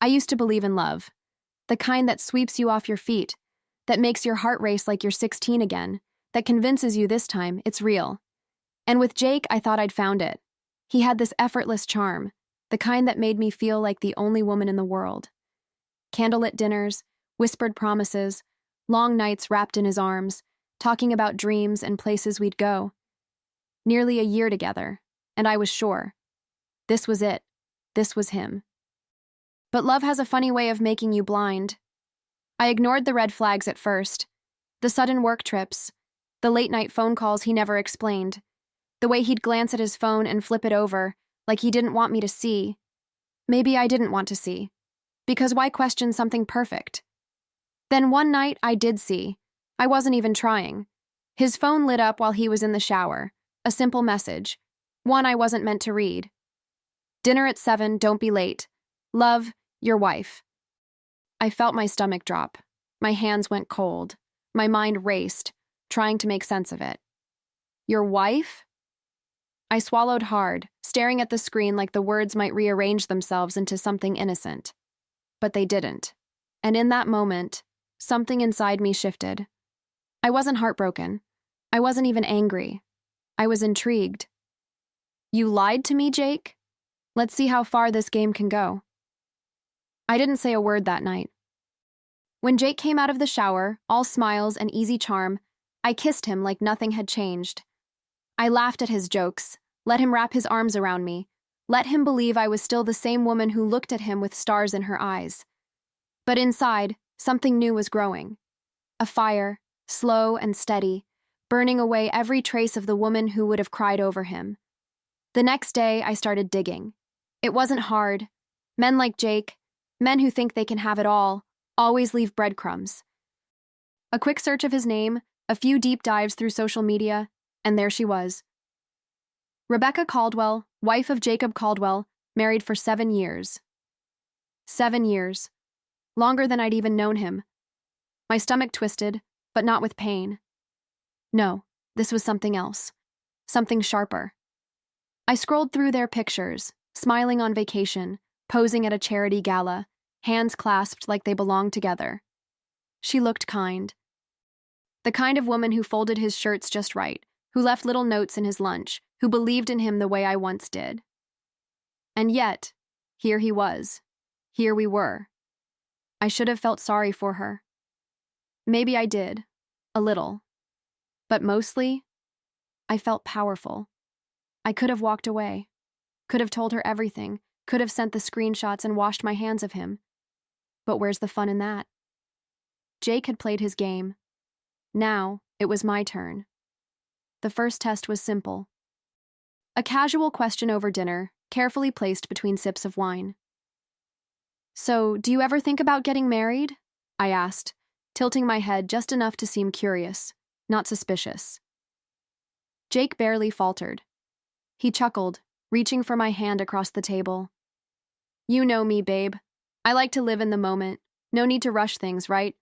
I used to believe in love. The kind that sweeps you off your feet, that makes your heart race like you're 16 again, that convinces you this time it's real. And with Jake, I thought I'd found it. He had this effortless charm, the kind that made me feel like the only woman in the world. Candlelit dinners, whispered promises, long nights wrapped in his arms, talking about dreams and places we'd go. Nearly a year together, and I was sure. This was it. This was him. But love has a funny way of making you blind. I ignored the red flags at first. The sudden work trips, the late-night phone calls he never explained, the way he'd glance at his phone and flip it over, like he didn't want me to see. Maybe I didn't want to see. Because why question something perfect? Then one night I did see. I wasn't even trying. His phone lit up while he was in the shower. A simple message. One I wasn't meant to read. Dinner at 7, don't be late. Love, your wife. I felt my stomach drop. My hands went cold. My mind raced, trying to make sense of it. Your wife? I swallowed hard, staring at the screen like the words might rearrange themselves into something innocent. But they didn't. And in that moment, something inside me shifted. I wasn't heartbroken. I wasn't even angry. I was intrigued. You lied to me, Jake? Let's see how far this game can go. I didn't say a word that night. When Jake came out of the shower, all smiles and easy charm, I kissed him like nothing had changed. I laughed at his jokes, let him wrap his arms around me, let him believe I was still the same woman who looked at him with stars in her eyes. But inside, something new was growing. A fire, slow and steady, burning away every trace of the woman who would have cried over him. The next day, I started digging. It wasn't hard. Men like Jake, men who think they can have it all, always leave breadcrumbs. A quick search of his name, a few deep dives through social media, and there she was. Rebecca Caldwell, wife of Jacob Caldwell, married for 7 years. 7 years. Longer than I'd even known him. My stomach twisted, but not with pain. No, this was something else. Something sharper. I scrolled through their pictures, smiling on vacation, posing at a charity gala, hands clasped like they belonged together. She looked kind. The kind of woman who folded his shirts just right, who left little notes in his lunch, who believed in him the way I once did. And yet, here he was. Here we were. I should have felt sorry for her. Maybe I did. A little. But mostly, I felt powerful. I could have walked away. Could have told her everything. Could have sent the screenshots and washed my hands of him. But where's the fun in that? Jake had played his game. Now, it was my turn. The first test was simple. A casual question over dinner, carefully placed between sips of wine. So, do you ever think about getting married? I asked, tilting my head just enough to seem curious, not suspicious. Jake barely faltered. He chuckled, reaching for my hand across the table. You know me, babe. I like to live in the moment. No need to rush things, right?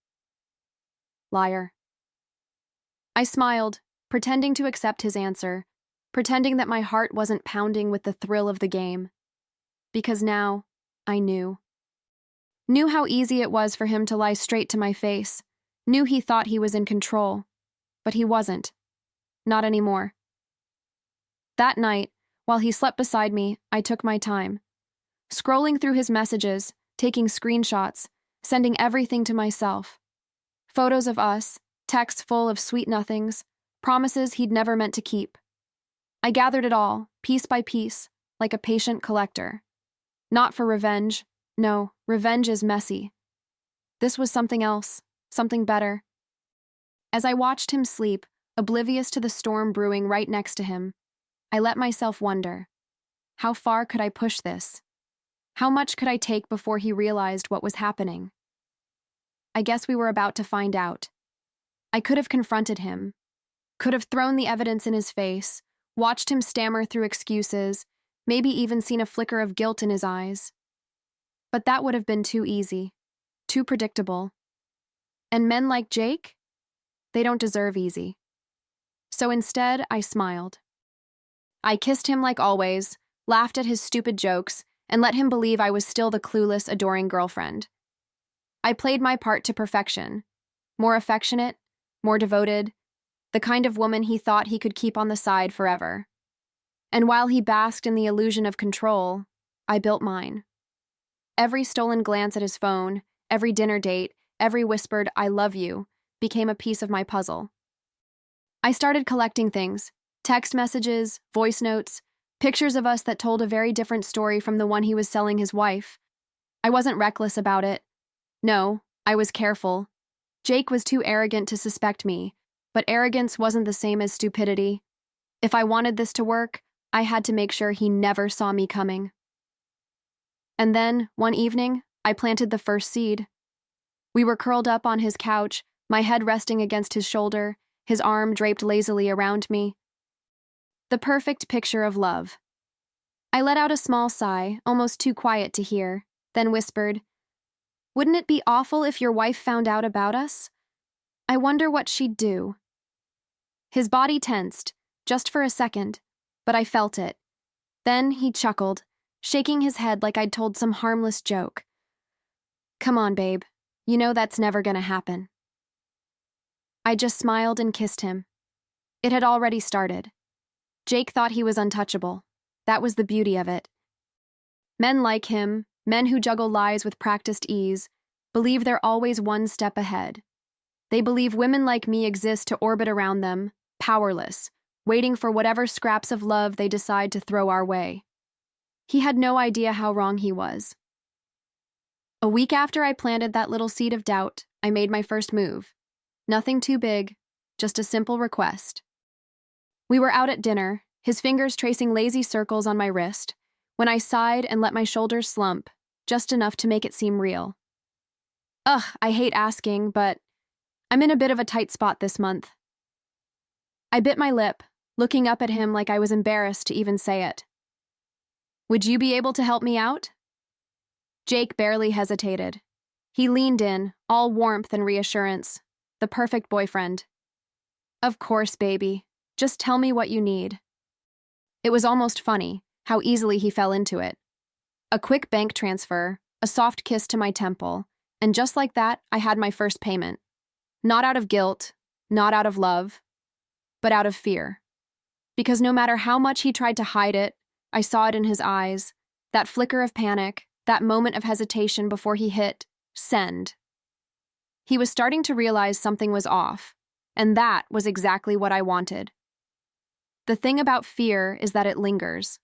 Liar. I smiled, pretending to accept his answer, pretending that my heart wasn't pounding with the thrill of the game. Because now, I knew. Knew how easy it was for him to lie straight to my face. Knew he thought he was in control. But he wasn't. Not anymore. That night, while he slept beside me, I took my time. Scrolling through his messages, taking screenshots, sending everything to myself. Photos of us, texts full of sweet nothings, promises he'd never meant to keep. I gathered it all, piece by piece, like a patient collector. Not for revenge. No, revenge is messy. This was something else, something better. As I watched him sleep, oblivious to the storm brewing right next to him, I let myself wonder, how far could I push this? How much could I take before he realized what was happening? I guess we were about to find out. I could have confronted him, could have thrown the evidence in his face, watched him stammer through excuses, maybe even seen a flicker of guilt in his eyes. But that would have been too easy, too predictable. And men like Jake? They don't deserve easy. So instead, I smiled. I kissed him like always, laughed at his stupid jokes, and let him believe I was still the clueless, adoring girlfriend. I played my part to perfection. More affectionate, more devoted, the kind of woman he thought he could keep on the side forever. And while he basked in the illusion of control, I built mine. Every stolen glance at his phone, every dinner date, every whispered, "I love you," became a piece of my puzzle. I started collecting things: text messages, voice notes, pictures of us that told a very different story from the one he was selling his wife. I wasn't reckless about it. No, I was careful. Jake was too arrogant to suspect me, but arrogance wasn't the same as stupidity. If I wanted this to work, I had to make sure he never saw me coming. And then, one evening, I planted the first seed. We were curled up on his couch, my head resting against his shoulder, his arm draped lazily around me. The perfect picture of love. I let out a small sigh, almost too quiet to hear, then whispered, "Wouldn't it be awful if your wife found out about us? I wonder what she'd do." His body tensed, just for a second, but I felt it. Then he chuckled, shaking his head like I'd told some harmless joke. "Come on, babe. You know that's never gonna happen." I just smiled and kissed him. It had already started. Jake thought he was untouchable. That was the beauty of it. Men like him, men who juggle lies with practiced ease, believe they're always one step ahead. They believe women like me exist to orbit around them, powerless, waiting for whatever scraps of love they decide to throw our way. He had no idea how wrong he was. A week after I planted that little seed of doubt, I made my first move. Nothing too big, just a simple request. We were out at dinner, his fingers tracing lazy circles on my wrist, when I sighed and let my shoulders slump, just enough to make it seem real. Ugh, I hate asking, but I'm in a bit of a tight spot this month. I bit my lip, looking up at him like I was embarrassed to even say it. "Would you be able to help me out?" Jake barely hesitated. He leaned in, all warmth and reassurance, the perfect boyfriend. "Of course, baby. Just tell me what you need." It was almost funny how easily he fell into it. A quick bank transfer, a soft kiss to my temple, and just like that, I had my first payment. Not out of guilt, not out of love, but out of fear. Because no matter how much he tried to hide it, I saw it in his eyes, that flicker of panic, that moment of hesitation before he hit send. He was starting to realize something was off, and that was exactly what I wanted. The thing about fear is that it lingers.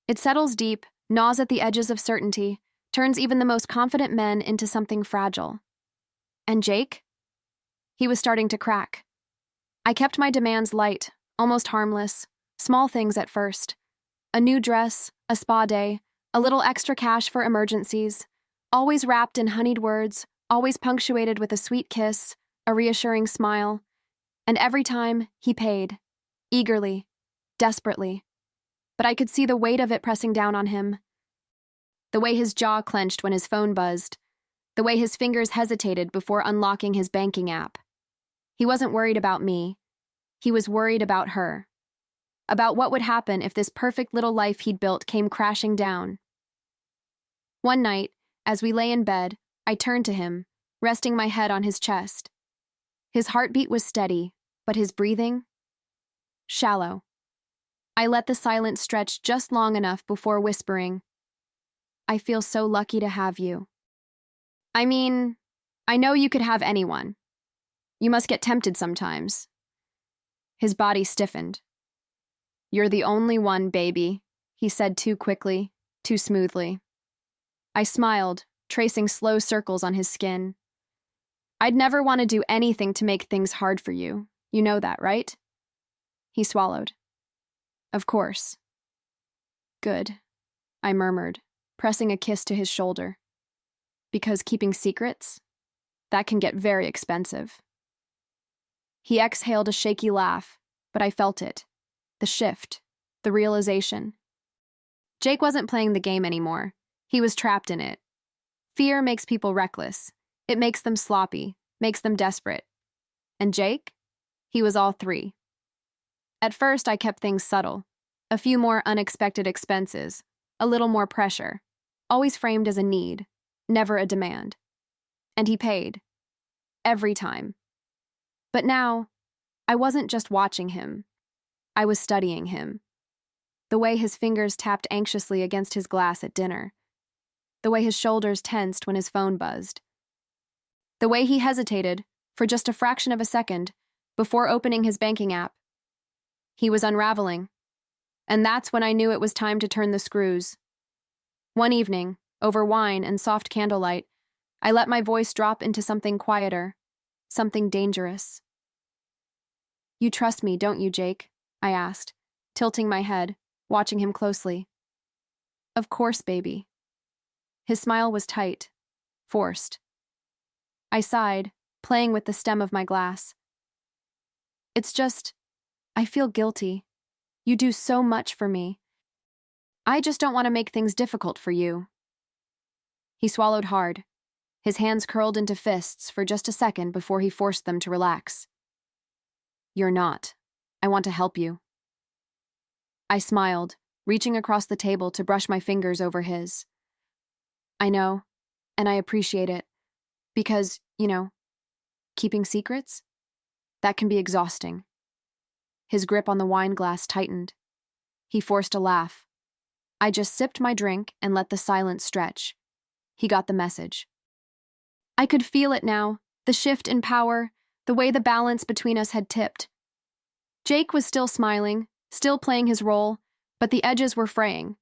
It settles deep, gnaws at the edges of certainty, turns even the most confident men into something fragile. And Jake? He was starting to crack. I kept my demands light, almost harmless, small things at first. A new dress, a spa day, a little extra cash for emergencies, always wrapped in honeyed words, always punctuated with a sweet kiss, a reassuring smile. And every time, he paid. Eagerly, desperately. But I could see the weight of it pressing down on him. The way his jaw clenched when his phone buzzed. The way his fingers hesitated before unlocking his banking app. He wasn't worried about me. He was worried about her. About what would happen if this perfect little life he'd built came crashing down. One night, as we lay in bed, I turned to him, resting my head on his chest. His heartbeat was steady, but his breathing? Shallow. I let the silence stretch just long enough before whispering, "I feel so lucky to have you. I mean, I know you could have anyone. You must get tempted sometimes." His body stiffened. "You're the only one, baby," he said too quickly, too smoothly. I smiled, tracing slow circles on his skin. "I'd never want to do anything to make things hard for you. You know that, right?" He swallowed. "Of course." "Good," I murmured, pressing a kiss to his shoulder. "Because keeping secrets? That can get very expensive." He exhaled a shaky laugh, but I felt it. The shift, the realization. Jake wasn't playing the game anymore. He was trapped in it. Fear makes people reckless. It makes them sloppy, makes them desperate. And Jake? He was all three. At first, I kept things subtle. A few more unexpected expenses. a little more pressure, always framed as a need, never a demand. And he paid. Every time. But now, I wasn't just watching him. I was studying him. The way his fingers tapped anxiously against his glass at dinner. The way his shoulders tensed when his phone buzzed. The way he hesitated, for just a fraction of a second, before opening his banking app. He was unraveling. And that's when I knew it was time to turn the screws. One evening, over wine and soft candlelight, I let my voice drop into something quieter, something dangerous. "You trust me, don't you, Jake?" I asked, tilting my head, watching him closely. "Of course, baby." His smile was tight, forced. I sighed, playing with the stem of my glass. "It's just, I feel guilty. You do so much for me. I just don't want to make things difficult for you." He swallowed hard, his hands curled into fists for just a second before he forced them to relax. "You're not. I want to help you." I smiled, reaching across the table to brush my fingers over his. "I know, and I appreciate it, because, keeping secrets? That can be exhausting." His grip on the wine glass tightened. He forced a laugh. I just sipped my drink and let the silence stretch. He got the message. I could feel it now, the shift in power, the way the balance between us had tipped. Jake was still smiling, still playing his role, but the edges were fraying.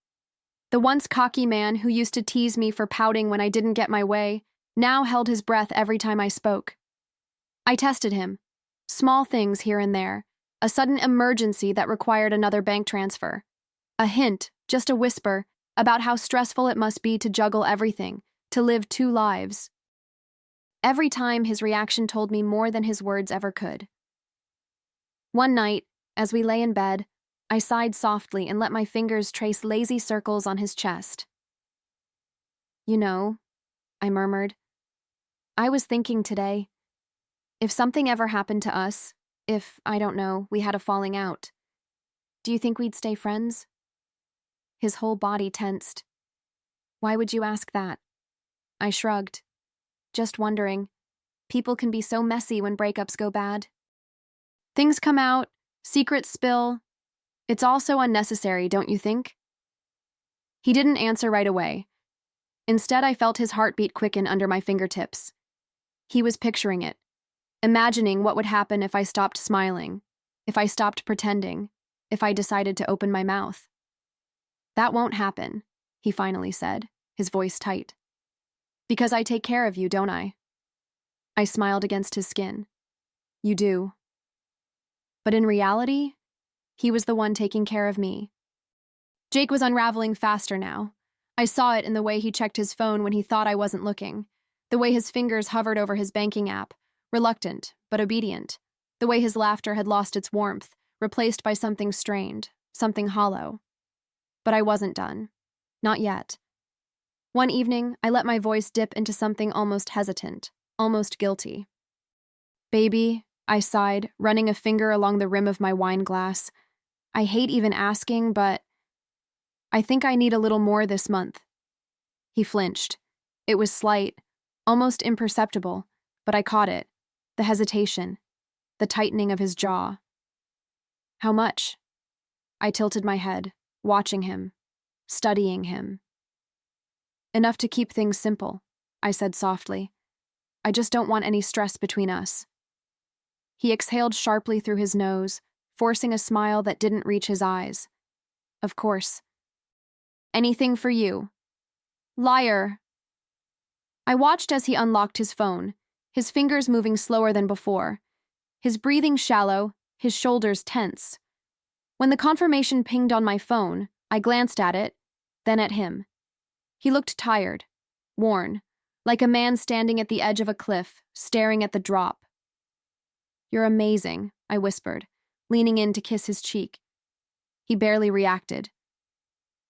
The once cocky man who used to tease me for pouting when I didn't get my way now held his breath every time I spoke. I tested him. Small things here and there, a sudden emergency that required another bank transfer. A hint, just a whisper, about how stressful it must be to juggle everything, to live two lives. Every time his reaction told me more than his words ever could. One night, as we lay in bed, I sighed softly and let my fingers trace lazy circles on his chest. I murmured, "I was thinking today, if something ever happened to us, if, I don't know, we had a falling out, do you think we'd stay friends?" His whole body tensed. "Why would you ask that?" I shrugged, just wondering. People can be so messy when breakups go bad. Things come out, secrets spill. It's all so unnecessary, don't you think? He didn't answer right away. Instead, I felt his heartbeat quicken under my fingertips. He was picturing it, imagining what would happen if I stopped smiling, if I stopped pretending, if I decided to open my mouth. "That won't happen," he finally said, his voice tight. "Because I take care of you, don't I?" I smiled against his skin. "You do." But in reality, he was the one taking care of me. Jake was unraveling faster now. I saw it in the way he checked his phone when he thought I wasn't looking, the way his fingers hovered over his banking app, reluctant but obedient, the way his laughter had lost its warmth, replaced by something strained, something hollow. But I wasn't done. Not yet. One evening, I let my voice dip into something almost hesitant, almost guilty. "Baby," I sighed, running a finger along the rim of my wine glass. "I hate even asking, but I think I need a little more this month." He flinched. It was slight, almost imperceptible, but I caught it, the hesitation, the tightening of his jaw. "How much?" I tilted my head, watching him, studying him. "Enough to keep things simple," I said softly. "I just don't want any stress between us." He exhaled sharply through his nose, forcing a smile that didn't reach his eyes. "Of course. Anything for you." "Liar." I watched as he unlocked his phone, his fingers moving slower than before, his breathing shallow, his shoulders tense. When the confirmation pinged on my phone, I glanced at it, then at him. He looked tired, worn, like a man standing at the edge of a cliff, staring at the drop. "You're amazing," I whispered, leaning in to kiss his cheek. He barely reacted.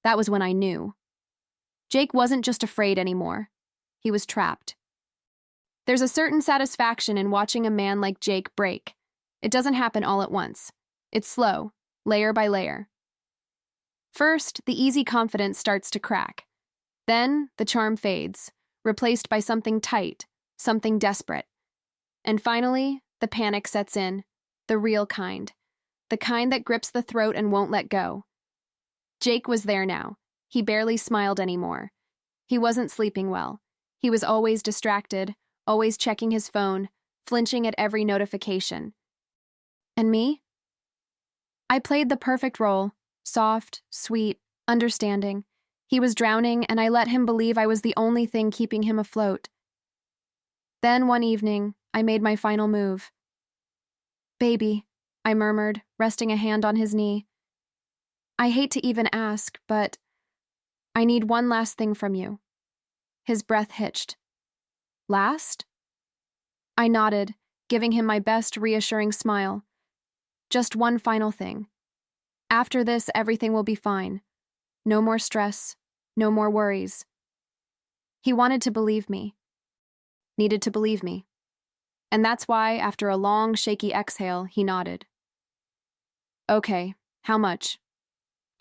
That was when I knew. Jake wasn't just afraid anymore. He was trapped. There's a certain satisfaction in watching a man like Jake break. It doesn't happen all at once. It's slow, layer by layer. First, the easy confidence starts to crack. Then, the charm fades, replaced by something tight, something desperate. And finally, the panic sets in, the real kind. The kind that grips the throat and won't let go. Jake was there now. He barely smiled anymore. He wasn't sleeping well. He was always distracted, always checking his phone, flinching at every notification. And me? I played the perfect role, soft, sweet, understanding. He was drowning, and I let him believe I was the only thing keeping him afloat. Then one evening, I made my final move. "Baby," I murmured, resting a hand on his knee. "I hate to even ask, but I need one last thing from you." His breath hitched. "Last?" I nodded, giving him my best reassuring smile. "Just one final thing. After this, everything will be fine. No more stress, no more worries." He wanted to believe me. Needed to believe me. And that's why, after a long, shaky exhale, he nodded. "Okay, how much?"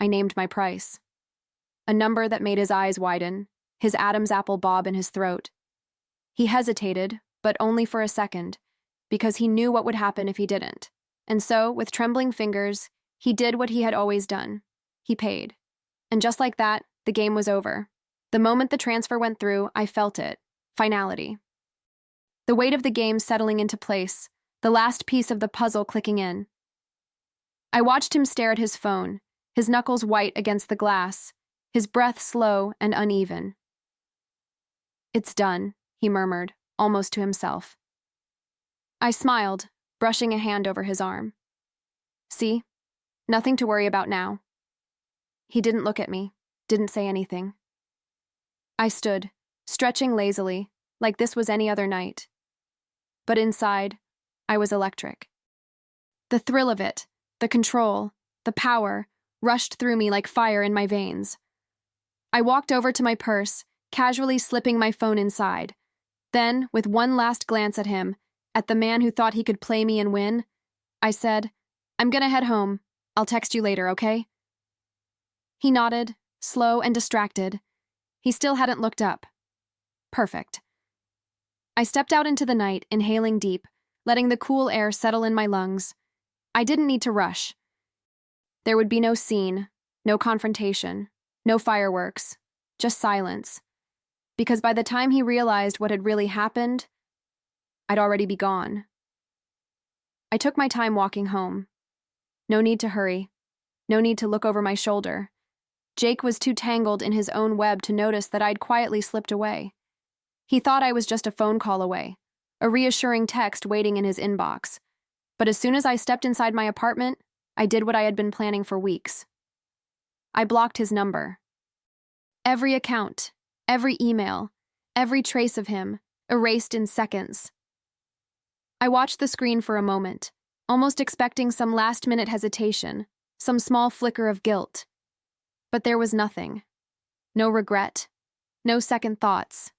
I named my price. A number that made his eyes widen, his Adam's apple bob in his throat. He hesitated, but only for a second, because he knew what would happen if he didn't. And so, with trembling fingers, he did what he had always done. He paid. And just like that, the game was over. The moment the transfer went through, I felt it. Finality. The weight of the game settling into place, the last piece of the puzzle clicking in. I watched him stare at his phone, his knuckles white against the glass, his breath slow and uneven. "It's done," he murmured, almost to himself. I smiled, brushing a hand over his arm. "See? Nothing to worry about now." He didn't look at me, didn't say anything. I stood, stretching lazily, like this was any other night. But inside, I was electric. The thrill of it, the control, the power, rushed through me like fire in my veins. I walked over to my purse, casually slipping my phone inside. Then, with one last glance at him, at the man who thought he could play me and win, I said, "I'm gonna head home. I'll text you later, okay?" He nodded, slow and distracted. He still hadn't looked up. Perfect. I stepped out into the night, inhaling deep, letting the cool air settle in my lungs. I didn't need to rush. There would be no scene, no confrontation, no fireworks, just silence. Because by the time he realized what had really happened, I'd already be gone. I took my time walking home. No need to hurry. No need to look over my shoulder. Jake was too tangled in his own web to notice that I'd quietly slipped away. He thought I was just a phone call away, a reassuring text waiting in his inbox. But as soon as I stepped inside my apartment, I did what I had been planning for weeks. I blocked his number. Every account, every email, every trace of him, erased in seconds. I watched the screen for a moment, almost expecting some last-minute hesitation, some small flicker of guilt. But there was nothing. No regret, no second thoughts.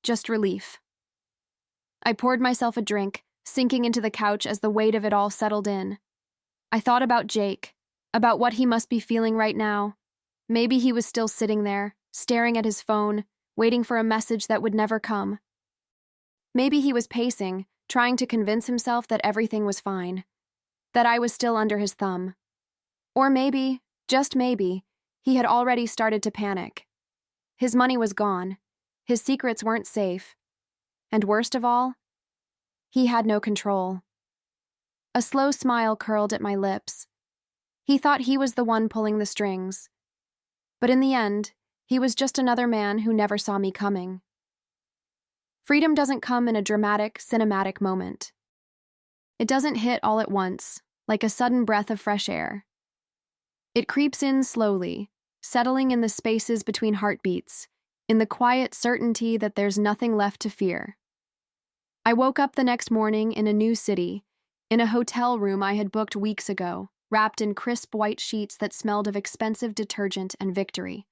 Just relief. I poured myself a drink, sinking into the couch as the weight of it all settled in. I thought about Jake, about what he must be feeling right now. Maybe he was still sitting there, staring at his phone, waiting for a message that would never come. Maybe he was pacing, trying to convince himself that everything was fine, that I was still under his thumb. Or maybe, just maybe, he had already started to panic. His money was gone. His secrets weren't safe. And worst of all, he had no control. A slow smile curled at my lips. He thought he was the one pulling the strings. But in the end, he was just another man who never saw me coming. Freedom doesn't come in a dramatic, cinematic moment. It doesn't hit all at once, like a sudden breath of fresh air. It creeps in slowly, settling in the spaces between heartbeats, in the quiet certainty that there's nothing left to fear. I woke up the next morning in a new city, in a hotel room I had booked weeks ago, wrapped in crisp white sheets that smelled of expensive detergent and victory.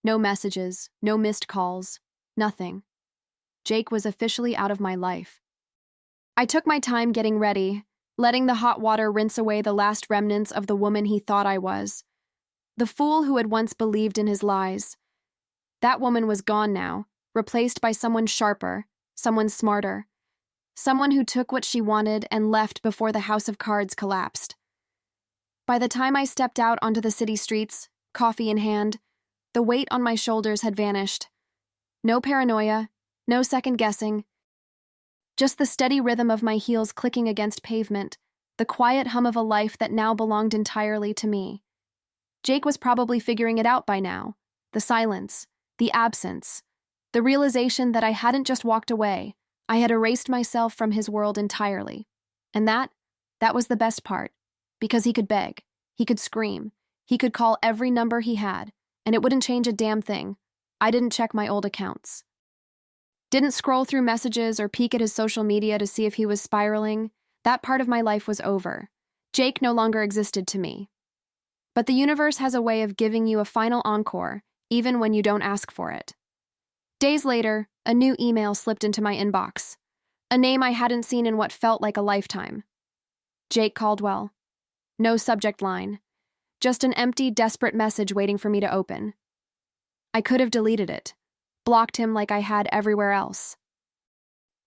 No messages, no missed calls, nothing. Jake was officially out of my life. I took my time getting ready, letting the hot water rinse away the last remnants of the woman he thought I was. the fool who had once believed in his lies. That woman was gone now, replaced by someone sharper, someone smarter, someone who took what she wanted and left before the house of cards collapsed. By the time I stepped out onto the city streets, coffee in hand, the weight on my shoulders had vanished. No paranoia, no second guessing, just the steady rhythm of my heels clicking against pavement, the quiet hum of a life that now belonged entirely to me. Jake was probably figuring it out by now. The silence, the absence, the realization that I hadn't just walked away, I had erased myself from his world entirely. And that was the best part, because he could beg, he could scream, he could call every number he had, and it wouldn't change a damn thing. I didn't check my old accounts. Didn't scroll through messages or peek at his social media to see if he was spiraling. That part of my life was over. Jake no longer existed to me. But the universe has a way of giving you a final encore, even when you don't ask for it. Days later, a new email slipped into my inbox. A name I hadn't seen in what felt like a lifetime. Jake Caldwell. No subject line. Just an empty, desperate message waiting for me to open. I could have deleted it, blocked him like I had everywhere else.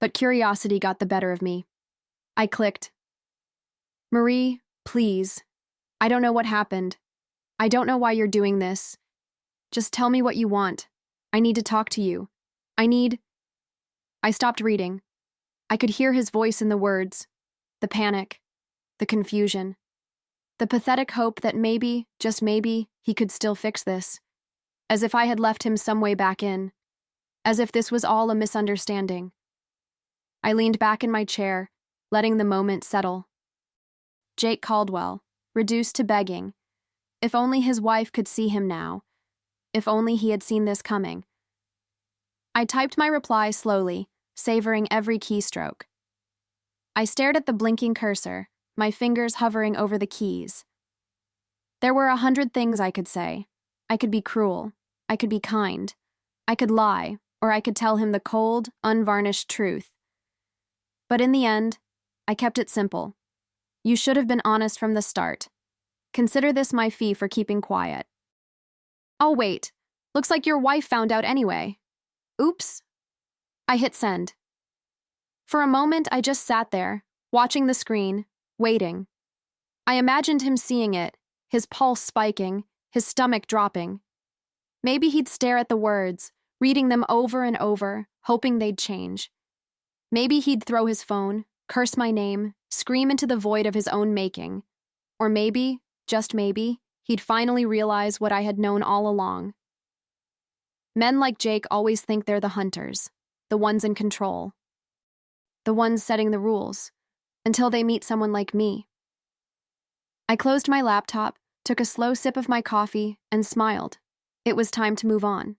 But curiosity got the better of me. I clicked. Marie, please. I don't know what happened. I don't know why you're doing this. Just tell me what you want. I need to talk to you. I stopped reading. I could hear his voice in the words, the panic, the confusion, the pathetic hope that maybe, just maybe, he could still fix this. As if I had left him some way back in. As if this was all a misunderstanding. I leaned back in my chair, letting the moment settle. Jake Caldwell, reduced to begging. If only his wife could see him now. If only he had seen this coming. I typed my reply slowly, savoring every keystroke. I stared at the blinking cursor, my fingers hovering over the keys. There were 100 things I could say. I could be cruel. I could be kind. I could lie, or I could tell him the cold, unvarnished truth. But in the end, I kept it simple. You should have been honest from the start. Consider this my fee for keeping quiet. Oh, wait. Looks like your wife found out anyway. Oops. I hit send. For a moment, I just sat there, watching the screen, waiting. I imagined him seeing it, his pulse spiking, his stomach dropping. Maybe he'd stare at the words, reading them over and over, hoping they'd change. Maybe he'd throw his phone, curse my name, scream into the void of his own making. Or maybe, just maybe, he'd finally realize what I had known all along. Men like Jake always think they're the hunters, the ones in control, the ones setting the rules, until they meet someone like me. I closed my laptop, took a slow sip of my coffee, and smiled. It was time to move on.